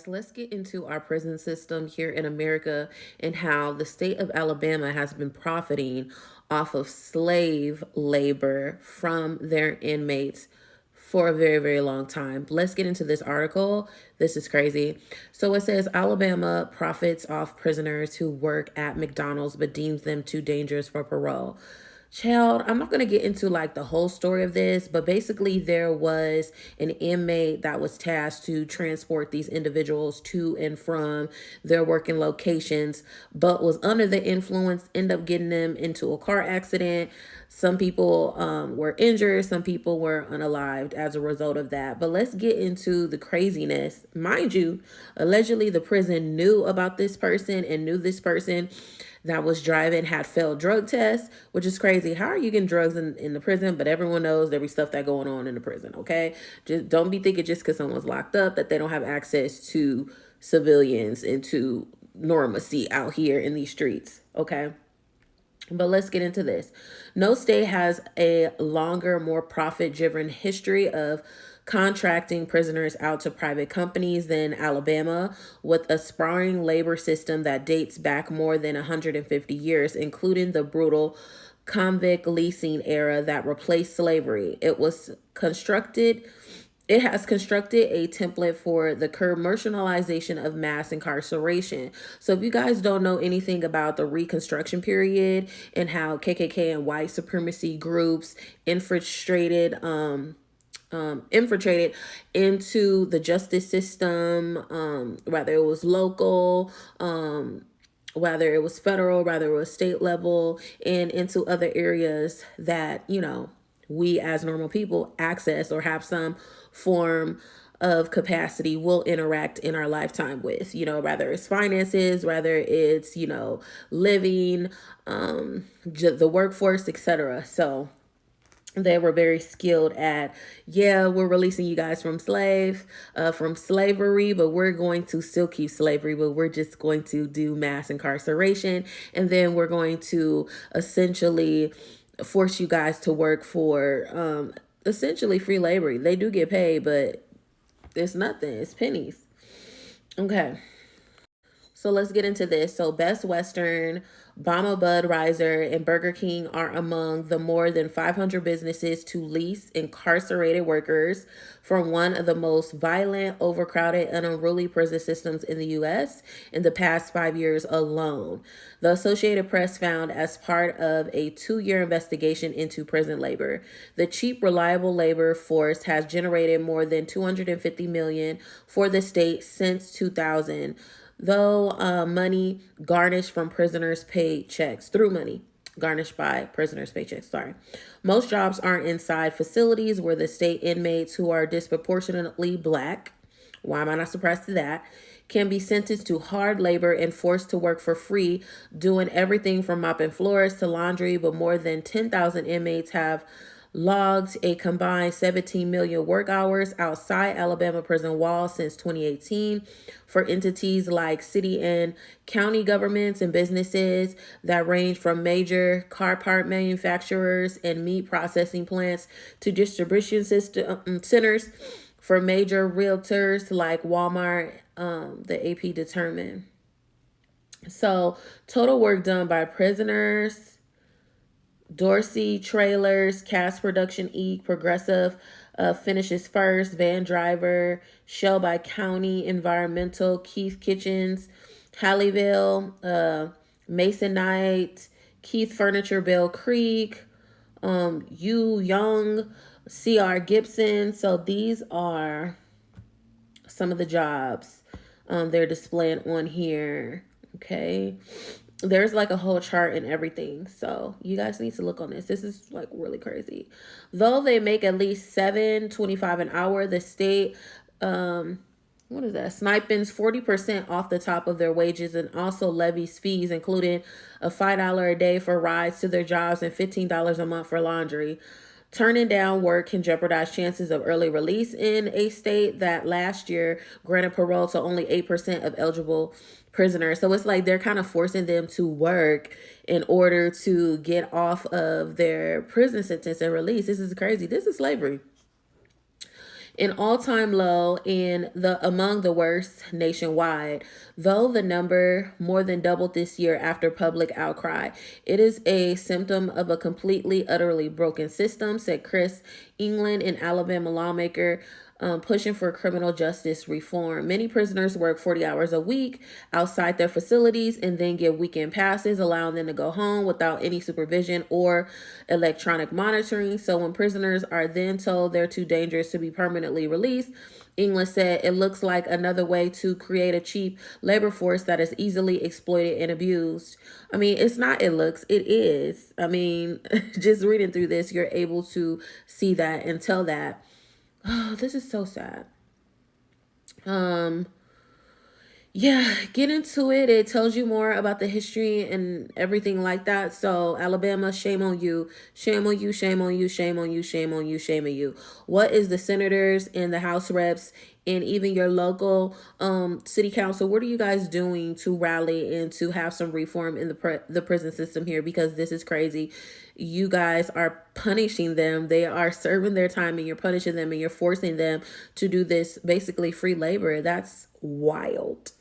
Let's get into our prison system here in America and how the state of Alabama has been profiting off of slave labor from their inmates for a very, very long time. Let's get into this article. This is crazy. So it says Alabama profits off prisoners who work at McDonald's but deems them too dangerous for parole. Child, I'm not going to get into like the whole story of this, but basically, there was an inmate that was tasked to transport these individuals to and from their working locations, but was under the influence, end up getting them into a car accident. Some people were injured, some people were unalived as a result of that. But let's get into the craziness. Mind you, allegedly, the prison knew about this person and knew this person that was driving had failed drug tests, which is crazy. How are you getting drugs in the prison? But everyone knows there be stuff that going on in the prison, okay? Just don't be thinking just because someone's locked up that they don't have access to civilians and to normalcy out here in these streets, okay? But let's get into this. No state has a longer, more profit driven history of contracting prisoners out to private companies than Alabama, with a sprawling labor system that dates back more than 150 years, including the brutal convict leasing era that replaced slavery. It has constructed a template for the commercialization of mass incarceration. So, if you guys don't know anything about the Reconstruction period and how KKK and white supremacy groups infiltrated, infiltrated into the justice system, whether it was local, whether it was federal, whether it was state level, and into other areas that, we as normal people access or have some form of capacity will interact in our lifetime with, whether it's finances, whether it's, living, the workforce, etc. So they were very skilled at, yeah, we're releasing you guys from slavery, but we're going to still keep slavery, but we're just going to do mass incarceration, and then we're going to essentially force you guys to work for essentially free labor. They do get paid, but it's nothing, it's pennies. Okay. So let's get into this. So Best Western, Bama Budweiser, and Burger King are among the more than 500 businesses to lease incarcerated workers from one of the most violent, overcrowded, and unruly prison systems in the U.S. in the past 5 years alone. The Associated Press found as part of a 2 year investigation into prison labor. The cheap, reliable labor force has generated more than 250 million for the state since 2000, though money garnished from prisoners' paychecks through money garnished by prisoners' paychecks. Sorry. Most jobs aren't inside facilities where the state inmates who are disproportionately black, why am I not surprised to that, can be sentenced to hard labor and forced to work for free, doing everything from mopping floors to laundry. But more than 10,000 inmates have logged a combined 17 million work hours outside Alabama prison walls since 2018 for entities like city and county governments and businesses that range from major car part manufacturers and meat processing plants to distribution centers for major realtors like Walmart, the AP determined. So, total work done by prisoners, Dorsey Trailers, Cast Production Inc., Progressive finishes first, Van Driver, Shell by County Environmental, Keith Kitchens, Halliville, Mason Knight, Keith Furniture, Bell Creek, Yu Young, C.R. Gibson. So these are some of the jobs they're displaying on here. Okay. There's like a whole chart and everything. So you guys need to look on this. This is like really crazy. Though they make at least $7.25 an hour, the state what is that? Snipings 40% off the top of their wages and also levies fees, including a $5 a day for rides to their jobs and $15 a month for laundry. Turning down work can jeopardize chances of early release in a state that last year granted parole to only 8% of eligible prisoners. So it's like they're kind of forcing them to work in order to get off of their prison sentence and release. This is crazy. This is slavery. an all-time low and the among the worst nationwide, though the number more than doubled this year after public outcry. It is a symptom of a completely, utterly broken system, said Chris England, an Alabama lawmaker pushing for criminal justice reform. Many prisoners work 40 hours a week outside their facilities and then get weekend passes, allowing them to go home without any supervision or electronic monitoring. So when prisoners are then told they're too dangerous to be permanently released, England said it looks like another way to create a cheap labor force that is easily exploited and abused. I mean, it's not, it looks, it is. I mean, just reading through this, you're able to see that and tell that. Oh, this is so sad. Um, yeah, get into it. It tells you more about the history and everything like that. So, Alabama, shame on you. Shame on you, shame on you, shame on you, shame on you, shame on you. What is the senators and the House reps and even your local city council, what are you guys doing to rally and to have some reform in the prison system here? Because this is crazy. You guys are punishing them. They are serving their time and you're punishing them and you're forcing them to do this basically free labor. That's wild.